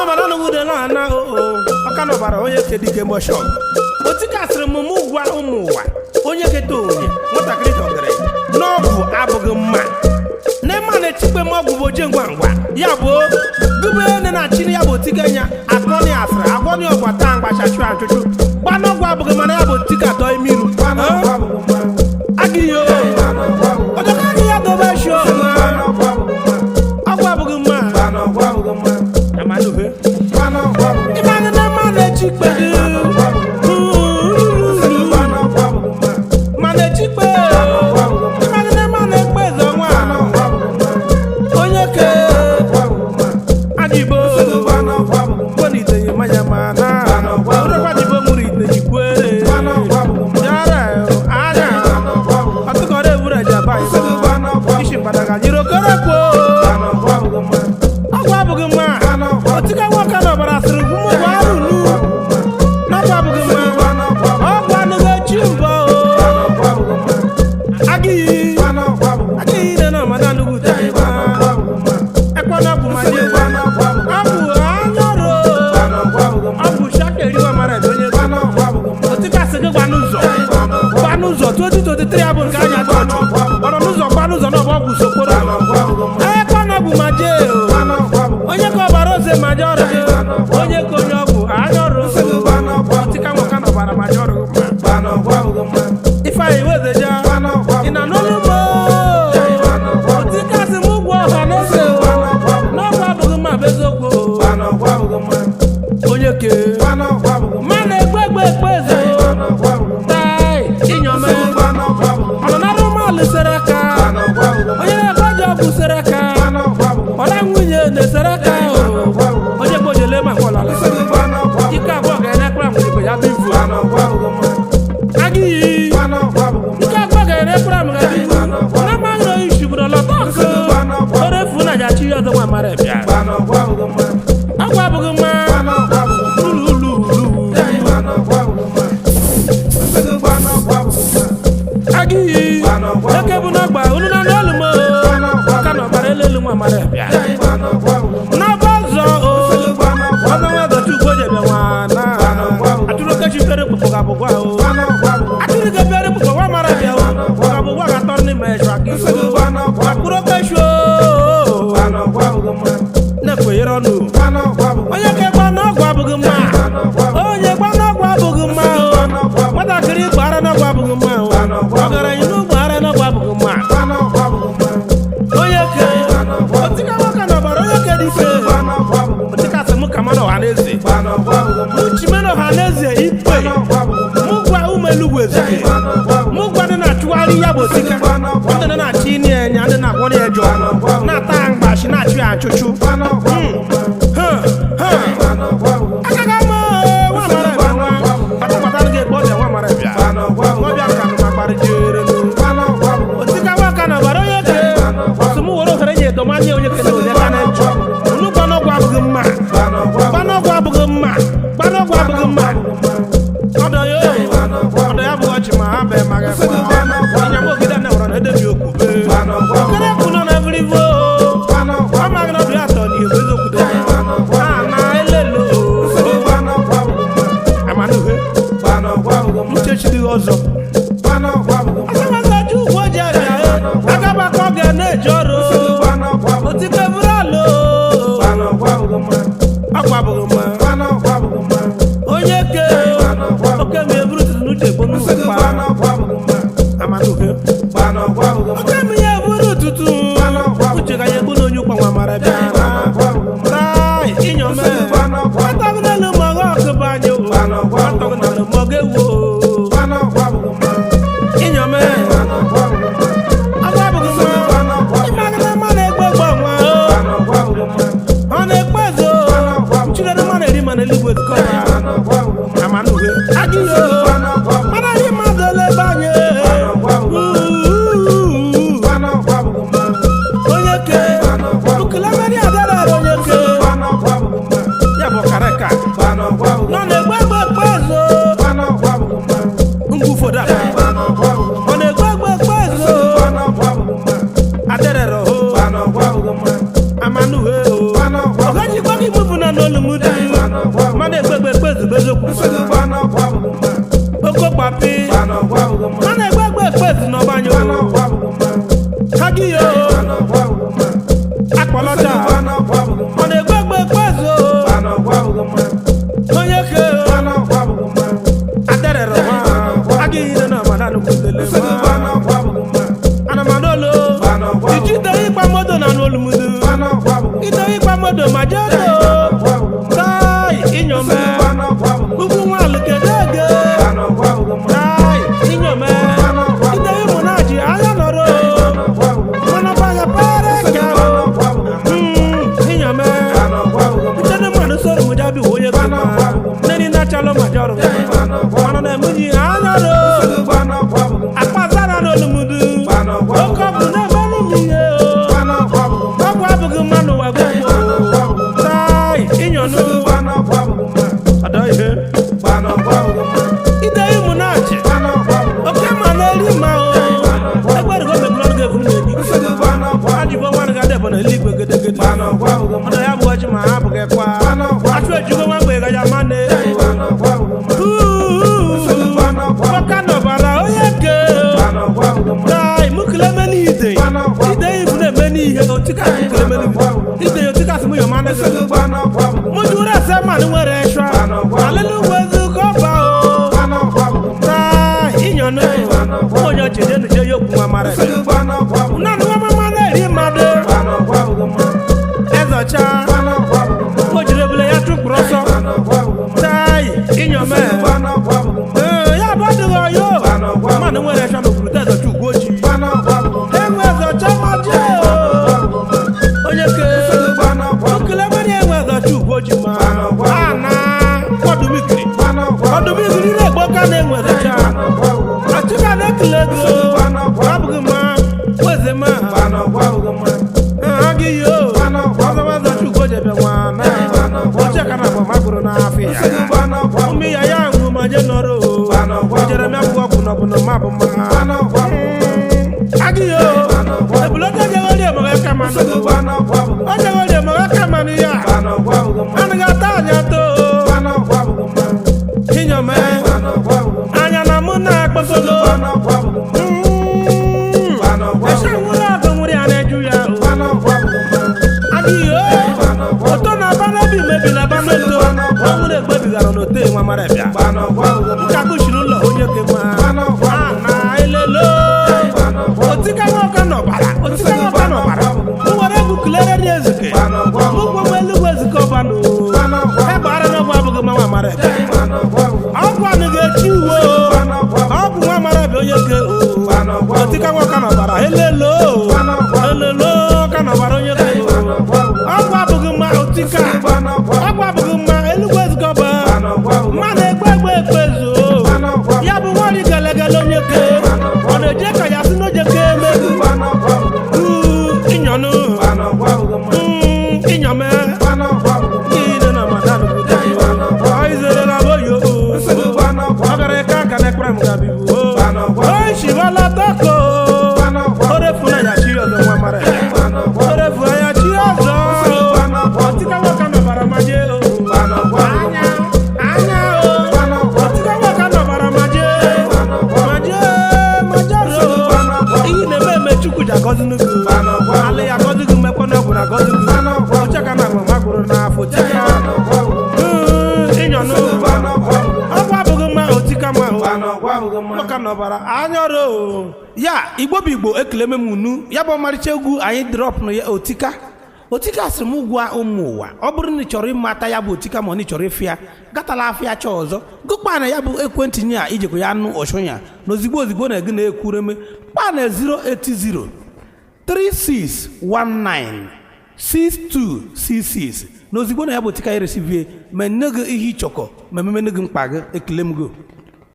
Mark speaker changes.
Speaker 1: bara no wude na na o aka no bara onye kedike motion otikasịrị m mụ gwa ụmụ ụwa onye keta onye nwatakịrị dọgịrị n'ọgwụ abụghị mma n'ema na-etikpe m ọgwụ bụ oje ngwa ngwa ya bụ gụbe ne na chini ya bụ otikenya akọni asịrị agwọni ọgwa taa mgbachachu achụchụ gbanọgwụ abụghị mana ya bụ otikatọ imiru agịghị ọdọkagị ya dobe sho ọgwụ abụghị mma amanụhe ịmanụ na mma na-etikpe gị
Speaker 2: Amanu, oh, I'm going to go to the
Speaker 1: ọkọlọta ọ na-egbe egbe ekpezo onye ke aderere nwa agịghị ile na ọmada nukwudele anamadolo iji ite ịgba moto na n'olumudu ite ịgba moto ma jero tai inyome ugwu nwalụ kedege tai inyome ite ịmụ na ji anya nọrọ mana banya pere ka inyome ite mmanụ soro mụ jabi onye kuma neni na chalo majọrọ mana na emuji anya ro akpazara n'olumudu oke ọbụ na-emenụ m ihe ọgwụ abụghị mmanụ wagwo tai inyonu ọdọ ihe ide ịmụ na-achị oke ma na-eri mma o egbergo megburu ga-eburu n'ebi ajigbo nwanụ ga debọ na eluigwe gedegede ọdọ ya bụ ọjị ma ha abụghị kwa achụ ejigo nwa mgbe gaja mane ọka nọbara onye ke tai mukilemeni ide ibu na-eme n'ihe ide otikasị mụ yọmanụ mụjuru ese mmanụ nwere eshwa alịlụ wezi kọba o tai inyonu onye chede nuje yokwu nwa mara nanụ nwa mama na-eri mmadụ ezocha o jiri ebule ya tụkpụrụ ọsọ tai inyome ya bụ adịghị ọyọ mmanụ nwere eshwa n'okwuru te ezocha ugwu ojii enwe ezocha maje onye ke okelemeni enwe ezocha ugwu ojii ma ana ọdụmigiri na-egbo ka na-enwe ezocha achịka na-ekele ego abụghị ma weze ma agịghị o ọzọwa ezocha ugwu ojii ebe nwana oche ka na bụ magụrụ n'afọ ya ụmụ ya ya ngụ ma je nọrọ o jere m akwụkwọ ọgwụ n'ọbụna ma bụ ma agịghị o ebulata jegori emeghe kama o jegori emeghe kama ya anaghị ata anya to inyome anya na mụ na-akpọsolo ese nwere ọdụ nwere ya na-eju ya adịghị o oto na abanabi mebi na abaneto ọ nwere egbebigara n'ote nwa mara bịa nkakụchiri ụlọ onye kema na elelo otika nwoke n'ọbara nwere egwu kulere dị ezike ụgwọ eluigwe ezike ọbanụ egbara n'ọgwụ abụghị ma nwa mara bịa ọgwụ anụ ga-echi uwe ọ bụ nwa mara bịa onye ke otika nwoke n'ọbara elelo ka n'ọbara onye ke ọgwụ abụghị mma otika ọgwụ abụghị mma eluigwe ezike ọba mma na-egbe egbe ekpezu ya bụ nwanyị gelegele onye ke ọ na-eje ka ya si n'oje ke emebi inyonu inyome ine na madanu oizere na boyo ọgara ka aka na-ekpere m gabibu oishibala toko orefu na ya chi ọzọ nwa mara orefu ya chi ọzọ ọtika nwoke nọbara maje anya ọtika nwoke nọbara maje iyi na-eme eme chukwu ji agọzi n'ugwu ala ya agọzi gị mmekwa n'ọgwụ na agọzi gị ọchaka na agwa magụrụ n'afọ chaka inyọnụ ọgwụ abụghị mma otika ma ụka nọbara anya ọrụ ya igbo bụ igbo ekele memunu ya bụ ọmarịcha egwu anyị drọpụ ya otika sịrị m gwa ụmụ ụwa ọ bụrụ na ị chọrọ ịmata ya bụ otika ma ọ na ị chọrọ ịfịa gatala afịa chọọ ọzọ gụkpa na ya bụ ekwentị ya ijikwa ya nụ ọchụnya na ozigbo na-ege na-ekwureme kpa na 080 3619 6266 na ozigbo na ya bụ otika ya resivie ma nne gị ihe ịchọkọ ma ememe nne gị mkpa gị ekele m go